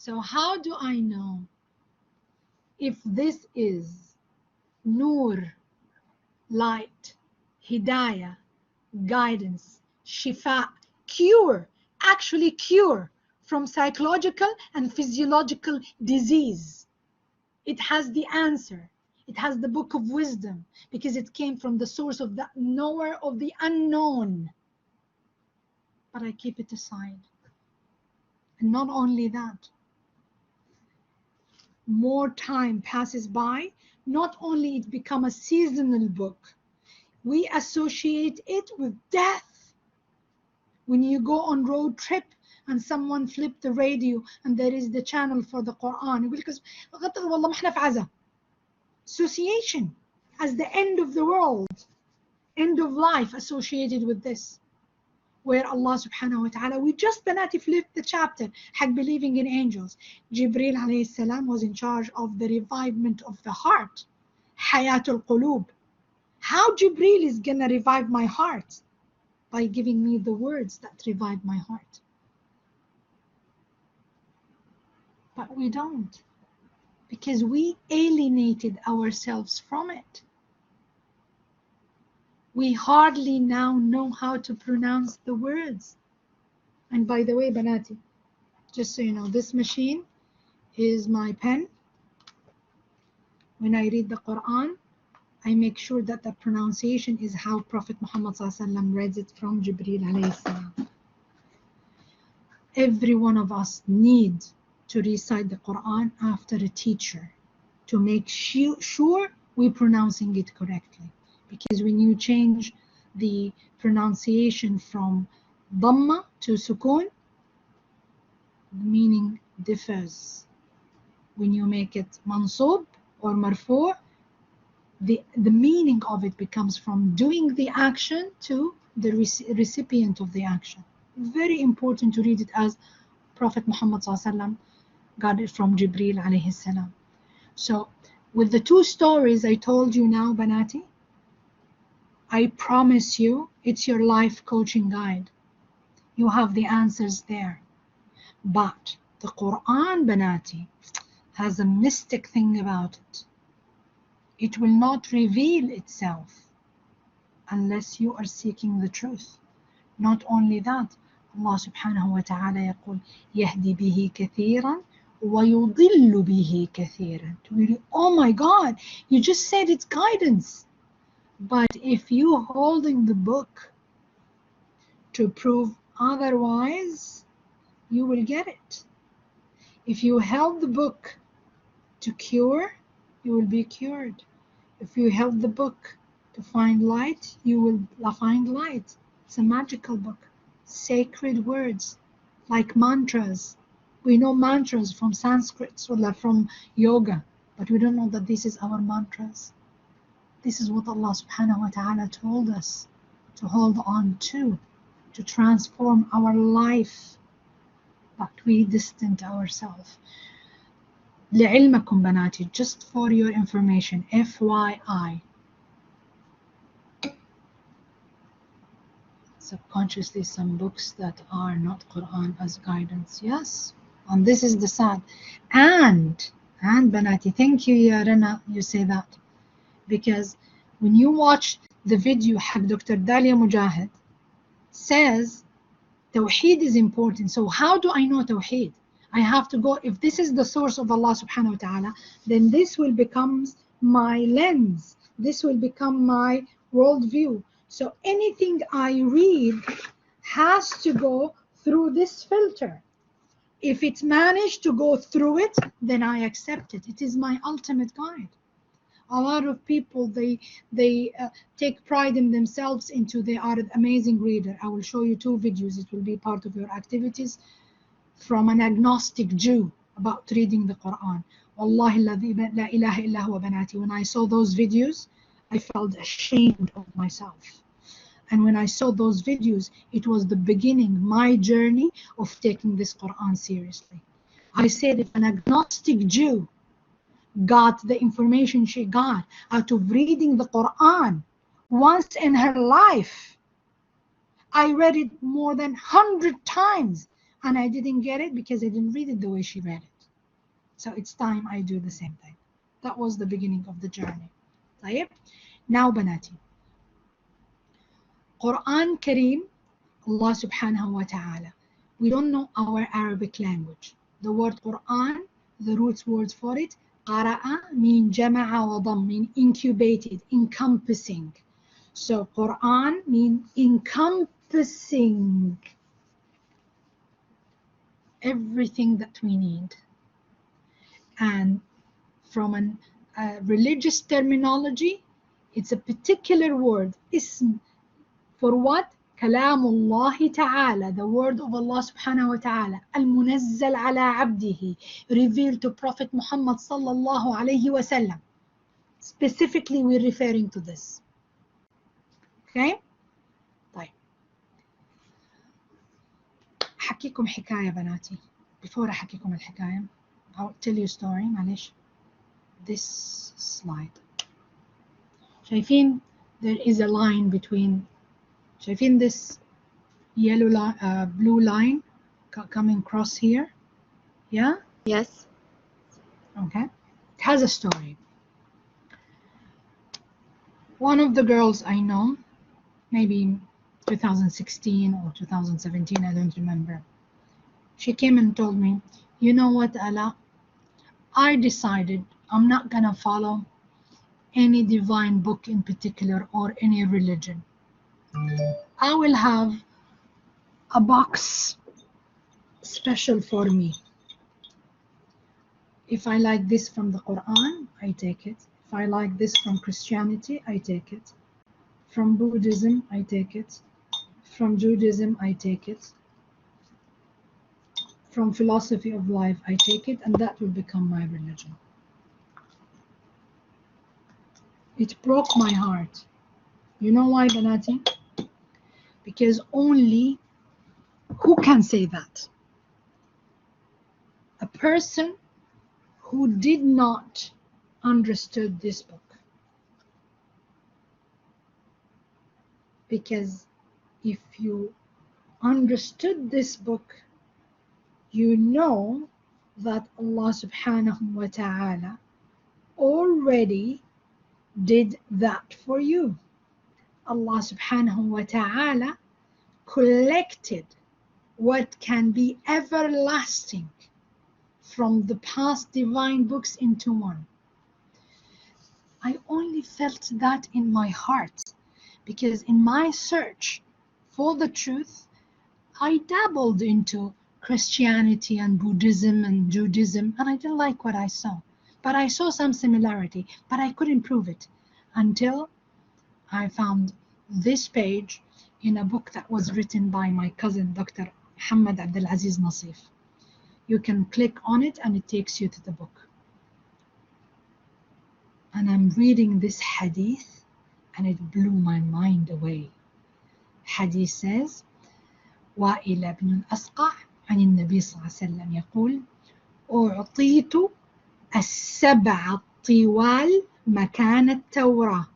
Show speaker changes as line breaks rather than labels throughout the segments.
So how do I know if this is Noor, light, Hidayah, guidance, Shifa, cure, actually cure from psychological and physiological disease? It has the answer. It has the book of wisdom because it came from the source of the knower of the unknown. But I keep it aside. And not only that, more time passes by, not only it become a seasonal book, we associate it with death. When you go on road trip and someone flip the radio and there is the channel for the Quran, because والله ما احنا في عزا. Association as the end of the world, end of life associated with this. Where Allah subhanahu wa ta'ala, we just بناتي flipped the chapter, حق believing in angels. Jibreel alayhi salam was in charge of the revivement of the heart, Hayatul Qulub. How Jibreel is gonna revive my heart? By giving me the words that revive my heart. But we don't, because we alienated ourselves from it. We hardly now know how to pronounce the words. And by the way, Banati, just so you know, this machine is my pen. When I read the Quran, I make sure that the pronunciation is how Prophet Muhammad ﷺ read it from Jibreel alayhi salam. Every one of us needs to recite the Quran after a teacher to make sure we're pronouncing it correctly. Because when you change the pronunciation from Dhamma to Sukun, the meaning differs. When you make it Mansub or Marfu', the meaning of it becomes from doing the action to the recipient of the action. Very important to read it as Prophet Muhammad ﷺ got it from Jibreel alayhi salam. So with the two stories I told you now, Banati, I promise you it's your life coaching guide. You have the answers there. But the Quran, Banati, has a mystic thing about it. It will not reveal itself unless you are seeking the truth. Not only that, Allah subhanahu wa ta'ala يقول يهدي به كثيرا ويضل به كثيرا. Oh my God, you just said it's guidance. But if you holding the book to prove otherwise, you will get it. If you held the book to cure, you will be cured. If you held the book to find light, you will find light. It's a magical book. Sacred words, like mantras. We know mantras from Sanskrit or from yoga, but we don't know that this is our mantras. This is what Allah subhanahu wa ta'ala told us to hold on to transform our life. But we distant ourselves. لعلمكم بناتي, just for your information, FYI. Subconsciously, some books that are not Quran as guidance. Yes, and this is the sad. And Banati, thank you, Ya Rana, you say that. Because when you watch the video, Dr. Dalia Mujahid says Tawheed is important. So how do I know Tawheed? I have to go, if this is the source of Allah subhanahu wa ta'ala, then this will become my lens. This will become my worldview. So anything I read has to go through this filter. If it's managed to go through it, then I accept it. It is my ultimate guide. A lot of people, they take pride in themselves into they are an amazing reader. I will show you 2 videos. It will be part of your activities from an agnostic Jew about reading the Quran. Wallahi la ilaha illa huwa banati. When I saw those videos, I felt ashamed of myself. And when I saw those videos, it was the beginning, my journey of taking this Quran seriously. I said, if an agnostic Jew got the information she got out of reading the Quran once in her life, I read it more than 100 times, and I didn't get it because I didn't read it the way she read it. So it's time I do the same thing. That was the beginning of the journey. طيب. Now بناتي, Quran Kareem, Allah subhanahu wa ta'ala. We don't know our Arabic language. The word Quran, the roots words for it, قرأ mean جمع وضم, mean incubated, encompassing. So Quran mean encompassing everything that we need. And from a religious terminology, it's a particular word, ism, for what? كلام الله تعالى, the word of Allah subhanahu wa ta'ala, المنزل على عبده, revealed to Prophet Muhammad sallallahu alayhi wa sallam. Specifically, we're referring to this. Okay? طيب. أحكيكم حكاية بناتي. Before أحكيكم الحكاية, I'll tell you a story. معلش. This slide. شايفين? There is a line between. شايفين this yellow line, blue line coming across here? Yeah?
Yes.
Okay. It has a story. One of the girls I know, maybe 2016 or 2017, I don't remember. She came and told me, you know what, Ala? I decided I'm not gonna follow any divine book in particular or any religion. I will have a box special for me. If I like this from the Quran, I take it. If I like this from Christianity, I take it. From Buddhism, I take it. From Judaism, I take it. From philosophy of life, I take it, and that will become my religion. It broke my heart. You know why, Banati? Because only who can say that? A person who did not understood this book. Because if you understood this book, you know that Allah subhanahu wa ta'ala already did that for you. Allah subhanahu wa ta'ala collected what can be everlasting from the past divine books into one. I only felt that in my heart because in my search for the truth, I dabbled into Christianity and Buddhism and Judaism, and I didn't like what I saw. But I saw some similarity, but I couldn't prove it until I found this page in a book that was written by my cousin, Dr. Muhammad Abdul Aziz Nasif. You can click on it and it takes you to the book. And I'm reading this hadith and it blew my mind away. Hadith says, وائل بن الأسقع عن النبي صلى الله عليه وسلم يقول أعطيت السبع الطوال مكان التوراة.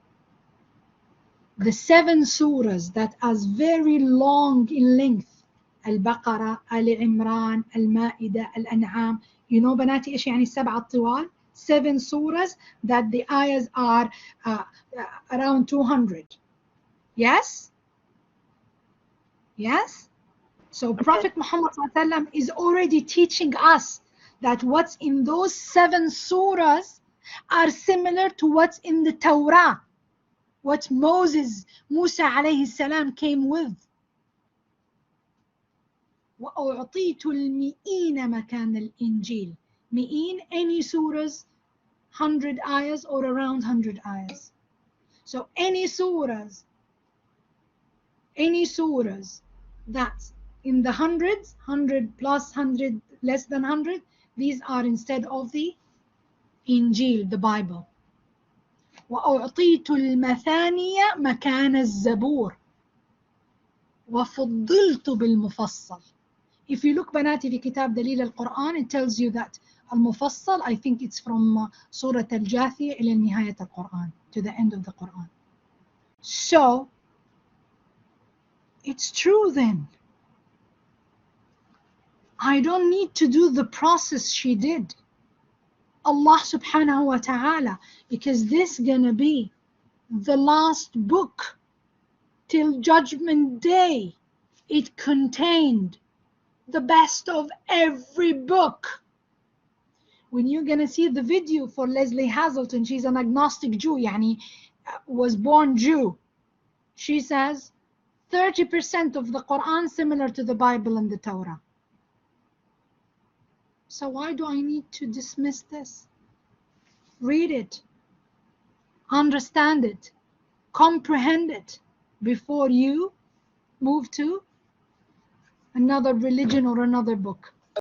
The 7 surahs that are very long in length, البقرة, آل عمران, المائدة, الأنعام. You know بناتي إيش يعني السبع الطوال? 7 surahs that the ayahs are around 200. Yes? Yes? So Prophet Muhammad ﷺ is already teaching us that what's in those 7 surahs are similar to what's in the Torah, what Musa alayhi salam came with. وَأُعْطِيتُ الْمِئِينَ مَكَانَ الْإِنْجِيلِ. Mi'in, any surahs, 100 ayahs or around 100 ayahs. So any surahs that's in the hundreds, 100 plus, 100 less than 100, these are instead of the Injil, the Bible. وَأُعْطِيتُ الْمَثَانِيَ مَكَانَ الزَّبُورِ وَفُضِّلْتُ بِالْمُفَصَّل. If you look بناتي في كتاب دليل القرآن, it tells you that المفصل, I think it's from سورة الجاثية إلى نهاية القرآن, to the end of the Quran. So, it's true then. I don't need to do the process she did. Allah subhanahu wa ta'ala, because this is gonna be the last book till Judgment Day. It contained the best of every book. When you're gonna see the video for Leslie Hazelton, she's an agnostic Jew, yani was born Jew. She says 30% of the Quran similar to the Bible and the Torah. So why do I need to dismiss this? Read it, understand it, comprehend it before you move to another religion or another book.